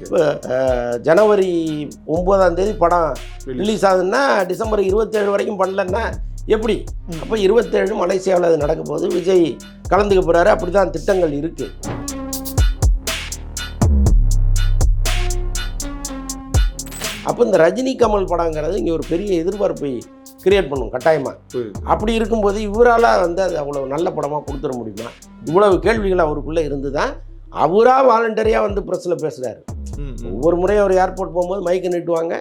இப்போ ஜனவரி 9ஆம் தேதி படம் ரிலீஸ் ஆகுதுன்னா டிசம்பர் 27 வரைக்கும் பண்ணலன்னா எப்படி? அப்போ 27 மலேசியாவில் அது நடக்க போது விஜய் கலந்துக்க போகிறாரு. அப்படி தான் திட்டங்கள் இருக்குது. அப்போ இந்த ரஜினி கமல் படங்கிறது இங்கே ஒரு பெரிய எதிர்பார்ப்பை கிரியேட் பண்ணும் கட்டாயமாக. அப்படி இருக்கும்போது இவரால் வந்து அது அவ்வளோ நல்ல படமாக கொடுத்துட முடியுமா? இவ்வளவு கேள்விகள் அவருக்குள்ளே இருந்து தான் அவராக வாலண்டரியாக வந்து ப்ரெஸ்ஸில் பேசுகிறாரு. ஒவ்வொரு முறையும் அவர் ஏர்போர்ட் போகும்போது மைக்கை நீட்டுவாங்க,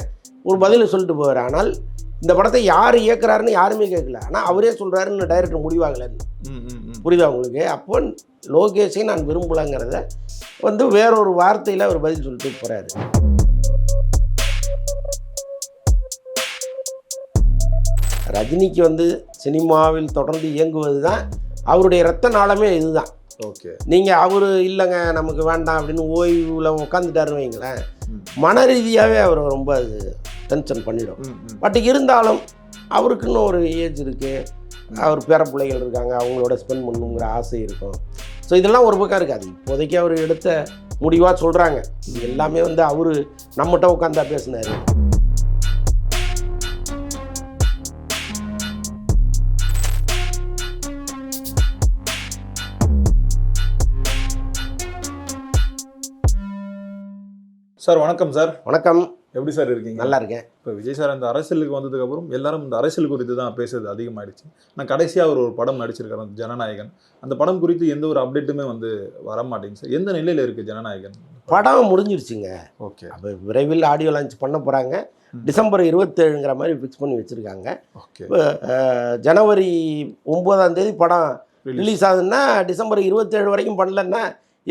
ஒரு பதில் சொல்லிட்டு போவார். ஆனால் இந்த படத்தை யார் இயக்குறாருன்னு யாருமே கேட்கல. ஆனால் அவரே சொல்கிறாருன்னு டைரக்டர் முடிவாகலன்னு. புரியுதா உங்களுக்கு? அப்போ லோகேஷை நான் விரும்பலைங்கிறத வந்து வேறொரு வார்த்தையில் அவர் பதில் சொல்லிட்டு போகிறாரு. ரஜினிக்கு வந்து சினிமாவில் தொடர்ந்து இயங்குவது தான் அவருடைய ரத்த நாளமே இதுதான். ஓகே, நீங்கள் அவர் இல்லைங்க நமக்கு வேண்டாம் அப்படின்னு ஓய்வில் உட்காந்துட்டாருன்னு வைங்களேன், மன ரீதியாகவே அவர் ரொம்ப அது டென்ஷன் பண்ணிடும். பட் இருந்தாலும் அவருக்குன்னு ஒரு ஏஜ் இருக்குது, அவர் பேர பிள்ளைகள் இருக்காங்க, அவங்களோட ஸ்பெண்ட் பண்ணணுங்கிற ஆசை இருக்கும். ஸோ இதெல்லாம் ஒரு பக்கம் இருக்காது. இப்போதைக்கு அவர் எடுத்த முடிவாக சொல்கிறாங்க. இது எல்லாமே வந்து அவர் நம்மகிட்ட உட்காந்தா பேசினார். சார் வணக்கம். சார் வணக்கம். எப்படி சார் இருக்கீங்க? நல்லா இருக்கேன். இப்போ விஜய் சார் அந்த அரசியலுக்கு வந்ததுக்கப்புறம் எல்லாரும் இந்த அரசியல் குறித்து தான் பேசுறது அதிகமாகிடுச்சு. நான் கடைசியாக அவர் ஒரு படம் நடிச்சிருக்காரு, ஜனநாயகன். அந்த படம் குறித்து எந்த ஒரு அப்டேட்டுமே வந்து வர மாட்டேங்குது சார். எந்த நிலையில் இருக்குது ஜனநாயகன்? படம் முடிஞ்சிருச்சுங்க. ஓகே, அப்போ விரைவில் ஆடியோ லான்ச் பண்ண போகிறாங்க. டிசம்பர் 27ங்கிற மாதிரி ஃபிக்ஸ் பண்ணி வச்சுருக்காங்க. ஓகே, இப்போ ஜனவரி 9ஆம் தேதி படம் ரிலீஸ் ஆகுதுன்னா டிசம்பர் 27 வரைக்கும் பண்ணலன்னா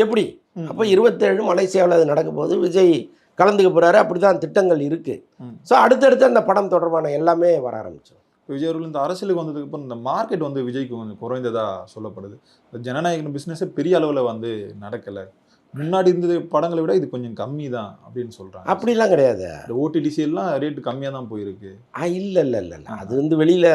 எப்படி? அப்போ 27 மலேசியாவில் அது நடக்க போது விஜய் கலந்துக்க போகிறாரு. அப்படி தான் திட்டங்கள் இருக்குது. ஸோ அடுத்தடுத்து அந்த படம் தொடர்பான எல்லாமே வர ஆரம்பிச்சிடும். விஜய் அவர்கள் இந்த அரசியலுக்கு வந்ததுக்கப்புறம் இந்த மார்க்கெட் வந்து விஜய்க்கு கொஞ்சம் குறைந்ததாக சொல்லப்படுது. இந்த ஜனநாயகன் பிஸ்னஸே பெரிய அளவில் வந்து நடக்கலை. முன்னாடி இருந்தது படங்களை விட இது கொஞ்சம் கம்மி தான் அப்படின்னு சொல்கிறாங்க. அப்படிலாம் கிடையாது. இந்த ஓடிடிசி எல்லாம் ரேட்டு கம்மியாக தான் போயிருக்கு. இல்லை இல்லை இல்லை இல்லை அது வந்து வெளியில்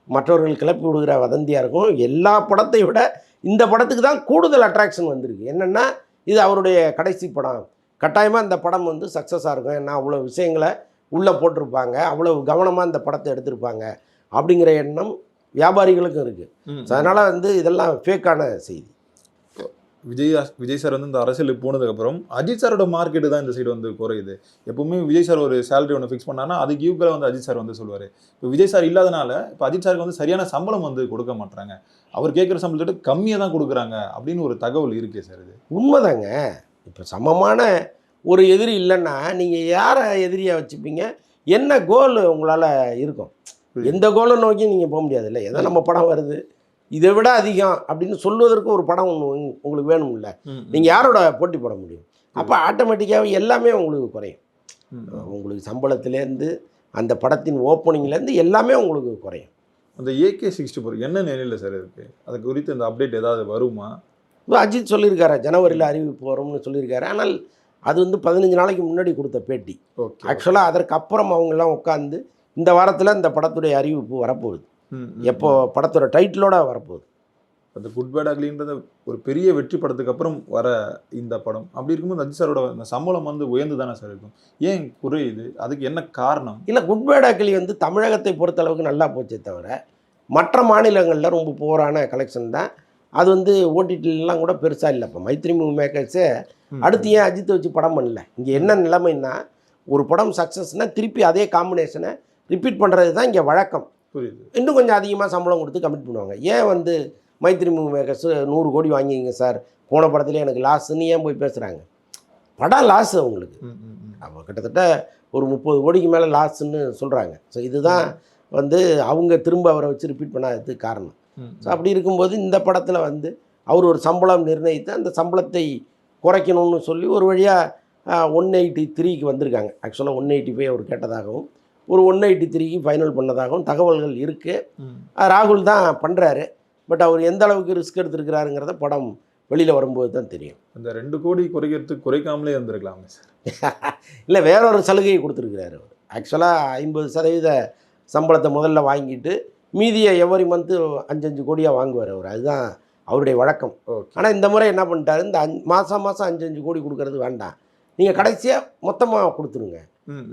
மற்றவர்கள் கிளப்பி விடுகிற வதந்தியாக இருக்கும். எல்லா படத்தை விட இந்த படத்துக்கு தான் கூடுதல் அட்ராக்ஷன் வந்திருக்கு. என்னென்னா இது அவருடைய கடைசி படம், கட்டாயமாக இந்த படம் வந்து சக்ஸஸாக இருக்கும். ஏன்னா அவ்வளோ விஷயங்களை உள்ளே போட்டிருப்பாங்க, அவ்வளோ கவனமாக இந்த படத்தை எடுத்திருப்பாங்க அப்படிங்கிற எண்ணம் வியாபாரிகளுக்கும் இருக்குது. ஸோ அதனால் வந்து இதெல்லாம் ஃபேக்கான செய்தி. விஜய் சார் வந்து இந்த அரசியலுக்கு போனதுக்கப்புறம் அஜித் சாரோட மார்க்கெட்டு தான் இந்த சைடு வந்து குறையுது. எப்பவுமே விஜய் சார் ஒரு சேலரி ஒன்று ஃபிக்ஸ் பண்ணான்னா அதுக்கு ஈக்குவலாக வந்து அஜித் சார் வந்து சொல்லுவார். இப்போ விஜய் சார் இல்லாதனால இப்போ அஜித் சாருக்கு வந்து சரியான சம்பளம் வந்து கொடுக்க மாட்டாங்க. அவர் கேட்குற சம்பளத்தை கம்மியாக தான் கொடுக்குறாங்க அப்படின்னு ஒரு தகவல் இருக்குது சார். இது உண்மைதாங்க. இப்போ சமமான ஒரு எதிரி இல்லைன்னா நீங்கள் யாரை எதிரியாக வச்சுப்பீங்க? என்ன கோல் உங்களால் இருக்கும்? எந்த கோலை நோக்கி நீங்கள் போக முடியாது இல்லை. எதோ நம்ம படம் வருது இதை விட அதிகம் அப்படின்னு சொல்வதற்கு ஒரு படம் ஒன்று உங்களுக்கு வேணும்ல. நீங்கள் யாரோட போட்டி போட முடியும்? அப்போ ஆட்டோமேட்டிக்காக எல்லாமே உங்களுக்கு குறையும். உங்களுக்கு சம்பளத்துலேருந்து அந்த படத்தின் ஓப்பனிங்லேருந்து எல்லாமே உங்களுக்கு குறையும். அந்த AK-64 என்ன நிலையில் சார் இருக்குது? அது குறித்து இந்த அப்டேட் ஏதாவது வருமா? அஜித் சொல்லியிருக்காரு, ஜனவரியில் அறிவிப்பு வரும்னு சொல்லியிருக்காரு. ஆனால் அது வந்து 15 நாளைக்கு முன்னாடி கொடுத்த பேட்டி. ஓகே, ஆக்சுவலாக அதற்கப்புறம் அவங்கெல்லாம் உட்காந்து இந்த வாரத்தில் இந்த படத்துடைய அறிவிப்பு வரப்போகுது. எப்போ படத்தோட டைட்டிலோட வரப்போகுது. அந்த குட் பேட் அக்லின்றது ஒரு பெரிய வெற்றி படத்துக்கு அப்புறம் வர இந்த படம். அப்படி இருக்கும்போது அஜித் சாரோட அந்த சம்பளம் வந்து உயர்ந்து தானே சார் இருக்கும். ஏன் குறையுது? அதுக்கு என்ன காரணம்? இல்லை, குட் பேட் அக்லி வந்து தமிழகத்தை பொறுத்தளவுக்கு நல்லா போச்சே தவிர மற்ற மாநிலங்களில் ரொம்ப போரான கலெக்ஷன் தான். அது வந்து ஓடிடிலாம் கூட பெருசாக இல்லை. இப்போ மைத்ரி மூவி மேக்கர்ஸே அடுத்து ஏன் அஜித்தை வச்சு படம் பண்ணல? இங்கே என்ன நிலைமைன்னா ஒரு படம் சக்ஸஸ்னால் திருப்பி அதே காம்பினேஷனை ரிப்பீட் பண்ணுறது தான் இங்கே வழக்கம். புரியுது. இன்னும் கொஞ்சம் அதிகமாக சம்பளம் கொடுத்து கமிட் பண்ணுவாங்க. ஏன் வந்து மைத்ரி மூவி மேக்கர்ஸ் 100 கோடி வாங்கிங்க சார், போன படத்துலேயே எனக்கு லாஸ்ன்னு ஏன் போய் பேசுகிறாங்க? படம் லாஸ் அவங்களுக்கு. அவங்க கிட்டத்தட்ட ஒரு 30 கோடிக்கு மேலே லாஸ்ன்னு சொல்கிறாங்க. ஸோ இதுதான் வந்து அவங்க திரும்ப அவரை வச்சு ரிப்பீட் பண்ணாததுக்கு காரணம். ஸோ அப்படி இருக்கும்போது இந்த படத்தில் வந்து அவர் ஒரு சம்பளம் நிர்ணயித்து அந்த சம்பளத்தை குறைக்கணும்னு சொல்லி ஒரு வழியாக 183க்கு வந்திருக்காங்க. ஆக்சுவலாக 185 அவர் கேட்டதாகவும் ஒரு 183க்கு ஃபைனல் பண்ணதாகவும் தகவல்கள் இருக்குது. ராகுல் தான் பண்ணுறாரு. பட் அவர் எந்த அளவுக்கு ரிஸ்க் எடுத்துருக்கிறாருங்கிறத படம் வெளியில் வரும்போது தான் தெரியும். அந்த 2 கோடி குறைக்கிறதுக்கு குறைக்காமலே இருந்திருக்கலாமே சார். இல்லை, வேறொரு சலுகையை கொடுத்துருக்கிறாரு அவர். ஆக்சுவலாக 50% சம்பளத்தை முதல்ல வாங்கிட்டு மீதியை எவரி மந்த்து 5 கோடியாக வாங்குவார் அவர். அதுதான் அவருடைய வழக்கம். ஆனால் இந்த முறை என்ன பண்ணிட்டாரு, இந்த மாதம் 5 கோடி கொடுக்கறது வேண்டாம், நீங்கள் கடைசியாக மொத்தமாக கொடுத்துருங்க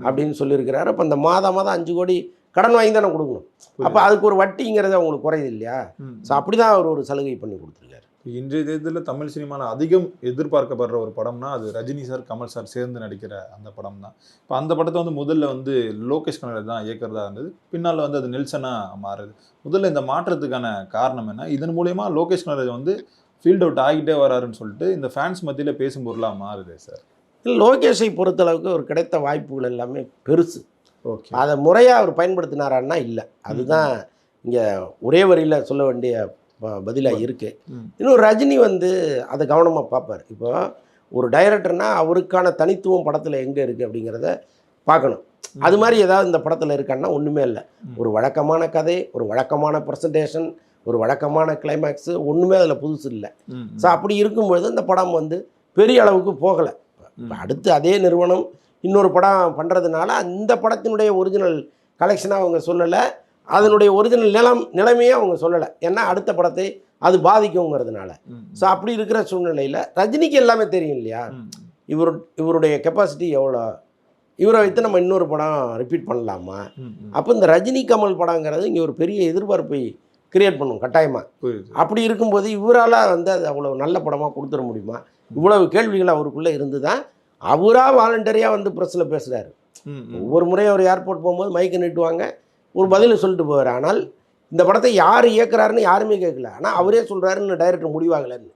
அப்படின்னு சொல்லியிருக்கிறாரு. அப்போ இந்த மாதம் 5 கோடி கடன் வாங்கி தானே கொடுக்கணும். அப்போ அதுக்கு ஒரு வட்டிங்கிறது அவங்களுக்கு குறையுது இல்லையா? ஸோ அப்படி தான் அவர் ஒரு சலுகை பண்ணி கொடுத்துருக்காரு. இன்றைய தேதியில் தமிழ் சினிமாவில் அதிகம் எதிர்பார்க்கப்படுற ஒரு படம்னா அது ரஜினி சார் கமல் சார் சேர்ந்து நடிக்கிற அந்த படம் தான். இப்போ அந்த படத்தை வந்து முதல்ல வந்து லோகேஷ் கனகராஜ் தான் இயக்கிறதா இருந்தது. பின்னால் வந்து அது நெல்சனாக மாறுது. முதல்ல இந்த மாற்றத்துக்கான காரணம் என்ன? இதன் மூலயமா லோகேஷ் கனகராஜ் வந்து ஃபீல்ட் அவுட் ஆகிட்டே வராருன்னு சொல்லிட்டு இந்த ஃபேன்ஸ் மத்தியில் பேசும் பொருளாக மாறுது சார். லோகேஷை பொறுத்தளவுக்கு ஒரு கிடைத்த வாய்ப்புகள் எல்லாமே பெருசு. ஓகே, அதை முறையாக அவர் பயன்படுத்தினாரான்னா இல்லை. அதுதான் இங்கே ஒரே வரியில் சொல்ல வேண்டிய பதிலாக இருக்குது. இன்னும் ரஜினி வந்து அதை கவனமாக பார்ப்பார். இப்போ ஒரு டைரக்டர்னா அவருக்கான தனித்துவம் படத்தில் எங்கே இருக்குது அப்படிங்கிறத பார்க்கணும். அது மாதிரி ஏதாவது இந்த படத்தில் இருக்கான்னா ஒன்றுமே இல்லை. ஒரு வழக்கமான கதை, ஒரு வழக்கமான ப்ரெசன்டேஷன், ஒரு வழக்கமான கிளைமேக்ஸு, ஒன்றுமே அதில் புதுசு இல்லை. ஸோ அப்படி இருக்கும்பொழுது இந்த படம் வந்து பெரிய அளவுக்கு போகலை. இப்போ அடுத்து அதே நிறுவனம் இன்னொரு படம் பண்ணுறதுனால அந்த படத்தினுடைய ஒரிஜினல் கலெக்ஷனாக அவங்க சொல்லலை, அதனுடைய ஒரிஜினல் நிலைமையே அவங்க சொல்லலை. ஏன்னா அடுத்த படத்தை அது பாதிக்குங்கிறதுனால. ஸோ அப்படி இருக்கிற சூழ்நிலையில் ரஜினிக்கு எல்லாமே தெரியும் இல்லையா? இவருடைய கெப்பாசிட்டி எவ்வளோ, இவரை வைத்து நம்ம இன்னொரு படம் ரிப்பீட் பண்ணலாமா? அப்போ இந்த ரஜினி கமல் படங்கிறது இங்கே ஒரு பெரிய எதிர்பார்ப்பை கிரியேட் பண்ணும் கட்டாயமாக. அப்படி இருக்கும்போது இவரால் வந்து அது அவ்வளோ நல்ல படமாக கொடுத்துட முடியுமா? இவ்வளவு கேள்விகள் அவருக்குள்ளே இருந்து தான் அவராக வாலண்டரியாக வந்து ப்ரெஸ்ஸில் பேசுகிறாரு. ஒவ்வொரு முறையும் அவர் ஏர்போர்ட் போகும்போது மைக்கை நீட்டுவாங்க, ஒரு பதில் சொல்லிட்டு போவார். ஆனால் இந்த படத்தை யார் இயக்குறாருன்னு யாருமே கேட்கல. ஆனால் அவரே சொல்கிறாருன்னு டைரக்டர் முடிவாகலைன்னு.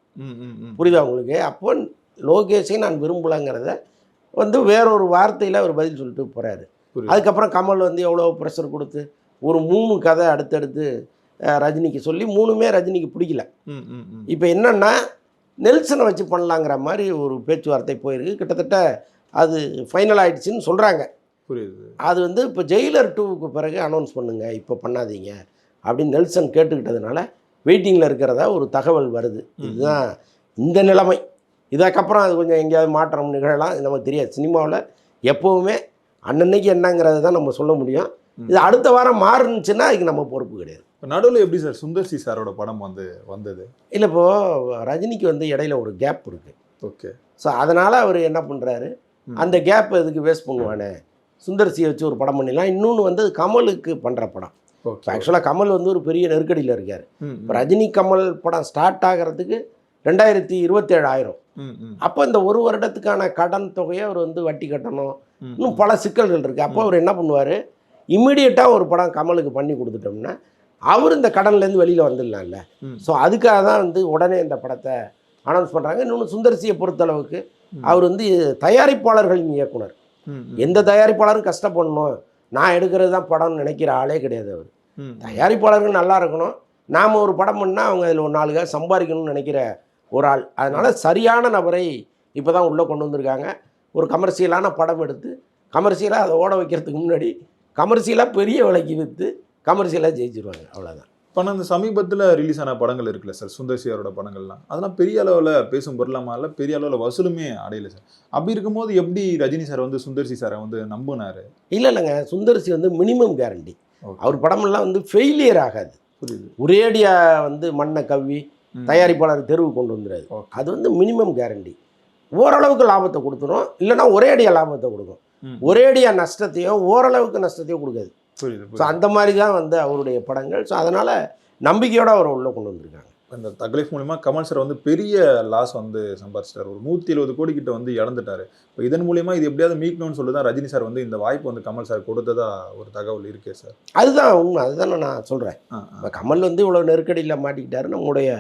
புரியுதா உங்களுக்கு? அப்போ லோகேஷை நான் விரும்பலைங்கிறத வந்து வேறொரு வார்த்தையில் அவர் பதில் சொல்லிட்டு போகிறாரு. அதுக்கப்புறம் கமல் வந்து எவ்வளோ ப்ரெஷர் கொடுத்து ஒரு 3 கதை அடுத்தடுத்து ரஜினிக்கு சொல்லி 3மே ரஜினிக்கு பிடிக்கல. இப்போ என்னென்னா நெல்சனை வச்சு பண்ணலாங்கிற மாதிரி ஒரு பேச்சுவார்த்தை போயிருக்கு. கிட்டத்தட்ட அது ஃபைனல் ஆகிடுச்சின்னு சொல்கிறாங்க. புரியுது. அது வந்து இப்போ ஜெயிலர் 2க்கு பிறகு அனௌன்ஸ் பண்ணுங்கள், இப்போ பண்ணாதீங்க அப்படின்னு நெல்சன் கேட்டுக்கிட்டதுனால வெயிட்டிங்கில் இருக்கிறதா ஒரு தகவல் வருது. இதுதான் இந்த நிலைமை. இதுக்கப்புறம் அது கொஞ்சம் எங்கேயாவது மாற்றம் நிகழலாம், நமக்கு தெரியாது. சினிமாவில் எப்போவுமே அன்னன்னைக்கு என்னங்கிறது தான் நம்ம சொல்ல முடியும். இது அடுத்த வாரம் மாறுனுச்சுன்னா அதுக்கு நம்ம பொறுப்பு கிடையாது. நடுவில் எப்படி சார் சுந்தர்சி சாரோட படம் வந்தது? இல்லை, இப்போது ரஜினிக்கு வந்து இடையில ஒரு கேப் இருக்குது. ஓகே. ஸோ அதனால் அவர் என்ன பண்ணுறாரு, அந்த கேப் எதுக்கு வேஸ்ட் பண்ணுவானே, சுந்தர்சியை வச்சு ஒரு படம் பண்ணிடலாம். இன்னொன்று வந்து கமலுக்கு பண்ணுற படம். இப்போ ஆக்சுவலாக கமல் வந்து ஒரு பெரிய நெருக்கடியில் இருக்கார். இப்போ ரஜினி கமல் படம் ஸ்டார்ட் ஆகிறதுக்கு 2027 ஆயிரும். அப்போ இந்த ஒரு வருடத்துக்கான கடன் தொகையை அவர் வந்து வட்டி கட்டணும், இன்னும் பல சிக்கல்கள் இருக்குது. அப்போ அவர் என்ன பண்ணுவார், இம்மிடியட்டாக ஒரு படம் கமலுக்கு பண்ணி கொடுத்துட்டோம்னா அவர் இந்த கடன்லேருந்து வெளியில் வந்துடலாம்ல. ஸோ அதுக்காக தான் வந்து உடனே இந்த படத்தை அனௌன்ஸ் பண்ணுறாங்க. இன்னொன்று சுந்தர்சியை பொறுத்தளவுக்கு அவர் வந்து தயாரிப்பாளர்களின் இயக்குனர். எந்த தயாரிப்பாளரும் கஷ்டப்படணும், நான் எடுக்கிறது தான் படம்னு நினைக்கிற ஆளே கிடையாது அவர். தயாரிப்பாளர்கள் நல்லா இருக்கணும், நாம் ஒரு படம் பண்ணால் அவங்க அதில் ஒரு 4 காசு சம்பாதிக்கணும்னு நினைக்கிற ஒரு ஆள். அதனால் சரியான நபரை இப்போ தான் உள்ளே கொண்டு வந்திருக்காங்க. ஒரு கமர்ஷியலான படம் எடுத்து கமர்ஷியலாக அதை ஓட வைக்கிறதுக்கு முன்னாடி கமர்ஷியலாக பெரிய விலைக்கு விற்று கமர்ஷியலாக ஜெயிச்சிருவாங்க. அவ்வளோதான். இப்போ அந்த சமீபத்தில் ரிலீஸ் ஆன படங்கள் இருக்குல்ல சார், சுந்தர்சியாரோட படங்கள்லாம் அதெல்லாம் பெரிய அளவில் பேசும் பொருளாமல் இல்லை, பெரிய அளவில் வசூலுமே அடையலை சார். அப்படி இருக்கும்போது எப்படி ரஜினி சார் வந்து சுந்தர்சி சாரை வந்து நம்பினார்? இல்லைங்க, சுந்தர்சி வந்து மினிமம் கேரண்டி. அவர் படமெல்லாம் வந்து ஃபெயிலியர் ஆகாது. புரியுது. ஒரேடியாக வந்து மண்ணை கவ்வி தயாரிப்பாளர் தெருவு கொண்டு வந்துடாது. அது வந்து மினிமம் கேரண்டி. ஓரளவுக்கு லாபத்தை கொடுத்துரும், இல்லைனா ஒரேடியாக லாபத்தை கொடுக்கும். ஒரேடியாக நஷ்டத்தையோ ஓரளவுக்கு நஷ்டத்தையோ கொடுக்காது. ஸோ அந்த மாதிரி தான் வந்து அவருடைய படங்கள். ஸோ அதனால் நம்பிக்கையோடு அவரை உள்ளே கொண்டு வந்திருக்காங்க. அந்த தக்லீஃப் மூலிமா கமல் சார் வந்து பெரிய லாஸ் வந்து சம்பாதிச்சிட்டார். ஒரு 170 கோடி கிட்ட வந்து இழந்துட்டார். இப்போ இதன் மூலிமா இது எப்படியாவது மீட்கணும்னு சொல்லி தான் ரஜினி சார் வந்து இந்த வாய்ப்பு வந்து கமல் சார் கொடுத்ததா ஒரு தகவல் இருக்கே சார். அதுதான் உண்மை, அதுதானே நான் சொல்கிறேன். இப்போ கமல் வந்து இவ்வளோ நெருக்கடியில் மாட்டிக்கிட்டாரு. நம்முடைய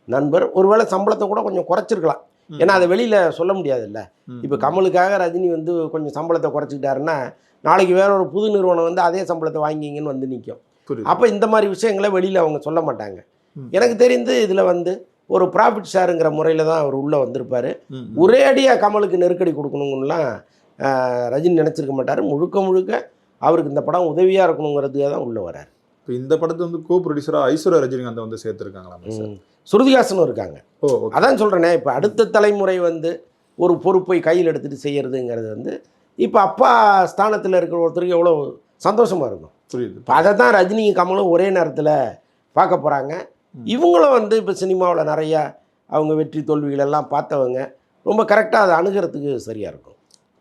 நண்பர் ஒருவேளை சம்பளத்தை கூட கொஞ்சம் குறைச்சிருக்கலாம். ஏன்னா அதை வெளியில் சொல்ல முடியாதுல்ல. இப்போ கமலுக்காக ரஜினி வந்து கொஞ்சம் சம்பளத்தை குறைச்சிக்கிட்டாருன்னா நாளைக்கு வேற ஒரு புது நிறுவனம் வந்து அதே சம்பளத்தை வாங்கிங்கன்னு வந்து நிற்கும். அப்போ இந்த மாதிரி விஷயங்களை வெளியில் அவங்க சொல்ல மாட்டாங்க. எனக்கு தெரிந்து இதில் வந்து ஒரு ப்ராஃபிட் ஷேருங்கிற முறையில் தான் அவர் உள்ளே வந்திருப்பார். ஒரேடியாக கமலுக்கு நெருக்கடி கொடுக்கணுங்கலாம் ரஜினி நினச்சிருக்க மாட்டார். முழுக்க முழுக்க அவருக்கு இந்த படம் உதவியாக இருக்கணுங்கிறதுக்காக தான் உள்ளே வரார். இப்போ இந்த படத்தை வந்து கோ ப்ரொடியூசராக ஐஸ்வர்யா ரஜினிகாந்தை வந்து சேர்த்துருக்காங்களா? ஸ்ருதிஹாசனும் இருக்காங்க. அதான் சொல்கிறேனே, இப்போ அடுத்த தலைமுறை வந்து ஒரு பொறுப்பை கையில் எடுத்துகிட்டு செய்கிறதுங்கிறது வந்து இப்போ அப்பா ஸ்தானத்தில் இருக்கிற ஒருத்தருக்கு எவ்வளோ சந்தோஷமாக இருக்கும். புரியுது. இப்போ அதை தான் ரஜினியும் கமலும் ஒரே நேரத்தில் பார்க்க போகிறாங்க. இவங்களும் வந்து இப்போ சினிமாவில் நிறையா அவங்க வெற்றி தோல்விகளெல்லாம் பார்த்தவங்க, ரொம்ப கரெக்டாக அதை அணுகிறதுக்கு சரியாக இருக்கும்.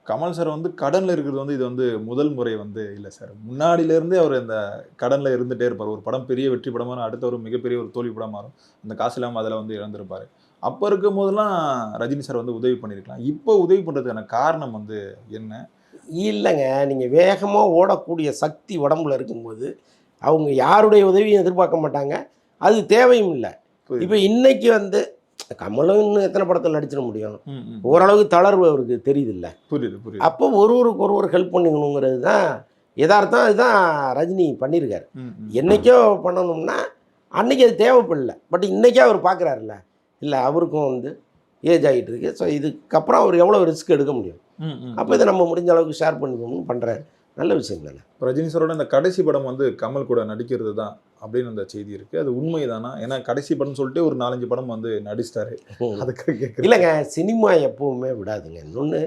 கமல் சார் வந்து கடன்ல இருக்கிறது வந்து இது வந்து முதல் முறை வந்து இல்லை சார். முன்னாடியில இருந்தே அவர் இந்த கடன்ல இருந்துட்டே இருப்பார். ஒரு படம் பெரிய வெற்றி படமா அடுத்த ஒரு மிகப்பெரிய ஒரு தோல்வி படமா மாறும். அந்த காசு இல்லாமல் அதில் வந்து இழந்திருப்பாரு. அப்ப இருக்கும் போதெல்லாம் ரஜினி சார் வந்து உதவி பண்ணியிருக்கலாம். இப்போ உதவி பண்றதுக்கான காரணம் வந்து என்ன? இல்லைங்க, நீங்கள் வேகமாக ஓடக்கூடிய சக்தி உடம்புல இருக்கும்போது அவங்க யாருடைய உதவியும் எதிர்பார்க்க மாட்டாங்க, அது தேவையும் இல்லை. இப்போ இன்னைக்கு வந்து கமலும் இன்னும் எத்தனை படத்தில் நடிச்சிட முடியும், ஓரளவுக்கு தளர்வு அவருக்கு தெரியுது இல்லை. புரியுது. அப்போ ஒருவருக்கு ஒருவர் ஹெல்ப் பண்ணிக்கணுங்கிறது தான் யதார்த்தம். அதுதான் ரஜினி பண்ணியிருக்காரு. என்னைக்கோ பண்ணணும்னா அன்னைக்கு அது தேவைப்படல. பட் இன்னைக்கே அவர் பார்க்குறாருல்ல, இல்லை அவருக்கும் வந்து ஏஜ் ஆகிட்டு இருக்கு, ஸோ இதுக்கப்புறம் அவர் எவ்வளோ ரிஸ்க் எடுக்க முடியும், அப்போ இதை நம்ம முடிஞ்ச அளவுக்கு ஷேர் பண்ணிக்கணும்னு பண்ணுறாரு. நல்ல விஷயம் தானே. ரஜினி சாரோட இந்த கடைசி படம் வந்து கமல் கூட நடிக்கிறது தான் அப்படின்னு அந்த செய்தி இருக்கு. அது உண்மைதானா? ஏன்னா கடைசி படம் சொல்லிட்டு ஒரு 4-5 படம் வந்து நடிச்சிட்டாரு. அதுக்காக கேட்குறேன். இல்லைங்க, சினிமா எப்பவுமே விடாதுங்க. இன்னொன்று,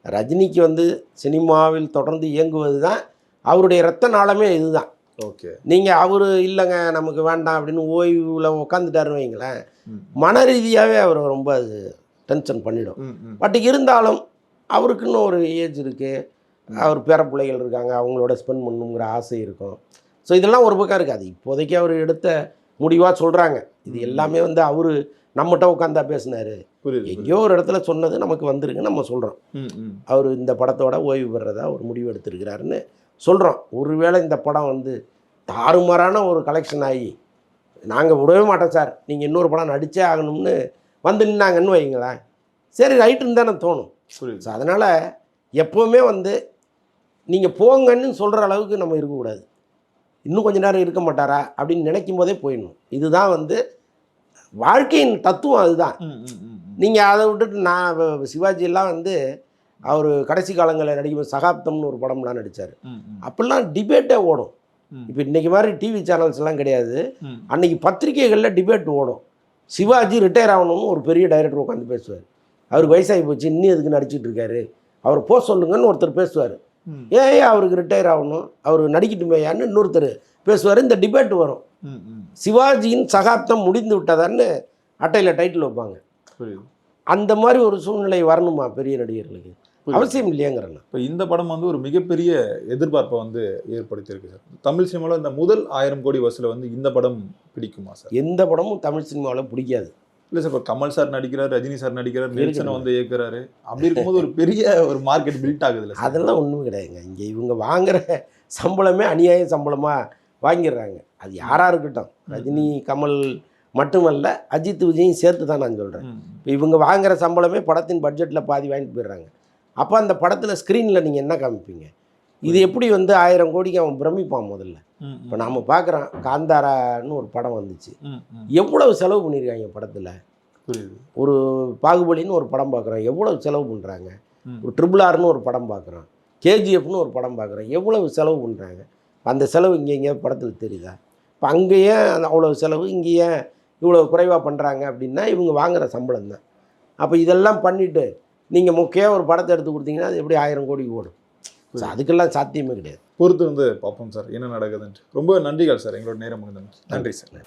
ரஜினிக்கு வந்து சினிமாவில் தொடர்ந்து இயங்குவது தான் அவருடைய ரத்த நாளமே இதுதான். ஓகே. நீங்கள் அவர் இல்லைங்க நமக்கு வேண்டாம் அப்படின்னு ஓய்வில் உட்காந்துட்டாருன்னு வைங்களேன், மன ரீதியாகவே அவர் ரொம்ப அது டென்ஷன் பண்ணிடும். பட் இருந்தாலும் அவருக்குன்னு ஒரு ஏஜ் இருக்குது, அவர் பேர பிள்ளைகள் இருக்காங்க, அவங்களோட ஸ்பெண்ட் பண்ணணுங்கிற ஆசை இருக்கும். ஸோ இதெல்லாம் ஒரு பக்கம் இருக்காது. இப்போதைக்கு அவர் எடுத்த முடிவாக சொல்கிறாங்க. இது எல்லாமே வந்து அவர் நம்மகிட்ட உட்காந்தா பேசினார், எங்கேயோ ஒரு இடத்துல சொன்னது நமக்கு வந்திருக்கு, நம்ம சொல்கிறோம். அவர் இந்த படத்தோட ஓய்வு பெறதா ஒரு முடிவு எடுத்திருக்கிறாருன்னு சொல்கிறோம். ஒருவேளை இந்த படம் வந்து தாறுமாறான ஒரு கலெக்ஷன் ஆகி நாங்கள் விடவே மாட்டோம் சார், நீங்கள் இன்னொரு படம் நடித்தே ஆகணும்னு வந்து நின்னாங்கன்னு வைங்களேன், சரி ரைட்டுன்னு தானே தோணும். ஸோ அதனால் எப்போவுமே வந்து நீங்கள் போங்கன்னு சொல்கிற அளவுக்கு நம்ம இருக்கக்கூடாது. இன்னும் கொஞ்ச நேரம் இருக்க மாட்டாரா அப்படின்னு நினைக்கும் போதே போயிடணும். இதுதான் வந்து வாழ்க்கையின் தத்துவம். அதுதான். நீங்கள் அதை விட்டுட்டு நான் சிவாஜியெல்லாம் வந்து அவர் கடைசி காலங்களில் நடிக்கும் சகாப்தம்னு ஒரு படம்லாம் நடித்தார். அப்போல்லாம் டிபேட்டே ஓடும். இப்போ இன்றைக்கி மாதிரி டிவி சேனல்ஸ்லாம் கிடையாது. அன்றைக்கி பத்திரிகைகளில் டிபேட் ஓடும். சிவாஜி ரிட்டையர் ஆகணும்னு ஒரு பெரிய டைரக்டர் உட்காந்து பேசுவார். அவருக்கு வயசாகி போச்சு, இன்னும் எதுக்கு நடிச்சிட்டு இருக்காரு, அவர் போக சொல்லுங்கன்னு ஒருத்தர் பேசுவார். ஏன் அவருக்கு ரிட்டையர் ஆகணும், அவர் நடிக்கட்டுமேயான்னு இன்னொருத்தர் பேசுவார். இந்த டிபேட் வரும். சிவாஜியின் சகாப்தம் முடிந்து விட்டதான்னு அட்டையில் டைட்டில் வைப்பாங்க. அந்த மாதிரி ஒரு சூழ்நிலை வரணுமா பெரிய நடிகர்களுக்கு? அவசியம் இல்லையாங்கிறேன். இப்போ இந்த படம் வந்து ஒரு மிகப்பெரிய எதிர்பார்ப்பை வந்து ஏற்படுத்தியிருக்கு சார். தமிழ் சினிமாவில் இந்த முதல் 1000 கோடி வசூலை வந்து இந்த படம் பிடிக்குமா சார்? எந்த படமும் தமிழ் சினிமாவில் பிடிக்காது. இல்லை சார், இப்போ கமல் சார் நடிக்கிறார், ரஜினி சார் நடிக்கிறார், நெல்சனை வந்து இயக்குறாரு, அப்படி இருக்கும்போது ஒரு பெரிய ஒரு மார்க்கெட் பில்ட் ஆகுது இல்லை? அதெல்லாம் ஒன்றும் கிடையாதுங்க. இங்கே இவங்க வாங்குகிற சம்பளமே அநியாய சம்பளமாக வாங்கிடுறாங்க. அது யாராக இருக்கட்டும், ரஜினி கமல் மட்டுமல்ல, அஜித் விஜயும் சேர்த்து தான் நான் சொல்கிறேன். இப்போ இவங்க வாங்குகிற சம்பளமே படத்தின் பட்ஜெட்டில் பாதி வாங்கிட்டு போயிடுறாங்க. அப்போ அந்த படத்தில் ஸ்க்ரீனில் நீங்கள் என்ன காமிப்பீங்க? இது எப்படி வந்து 1000 கோடிக்கு அவன் பிரமிப்பான் முதல்ல. இப்போ நாம் பார்க்குறோம், காந்தாரான்னு ஒரு படம் வந்துச்சு, எவ்வளவு செலவு பண்ணியிருக்காங்க படத்தில். ஒரு பாகுபலின்னு ஒரு படம் பார்க்குறோம், எவ்வளவு செலவு பண்ணுறாங்க. ஒரு RRRன்னு ஒரு படம் பார்க்குறோம், KGFன்னு ஒரு படம் பார்க்குறோம், எவ்வளவு செலவு பண்ணுறாங்க. அந்த செலவு இங்கே எங்கேயா படத்தில் தெரியுதா? இப்போ அங்கேயே அவ்வளோ செலவு, இங்கேயே இவ்வளோ குறைவாக பண்ணுறாங்க அப்படின்னா இவங்க வாங்குகிற சம்பளம் தான். அப்போ இதெல்லாம் பண்ணிவிட்டு நீங்கள் முக்கியம் ஒரு படத்தை எடுத்து கொடுத்தீங்கன்னா அது எப்படி 1000 கோடிக்கு ஓடும்? ஸோ அதுக்கெல்லாம் சாத்தியமே கிடையாது. பொறுத்து வந்து பார்ப்போம் சார் என்ன நடக்குதுன்ட்டு. ரொம்ப நன்றிகள் சார், எங்களோட நேரம் முடிந்தது. நன்றி சார்.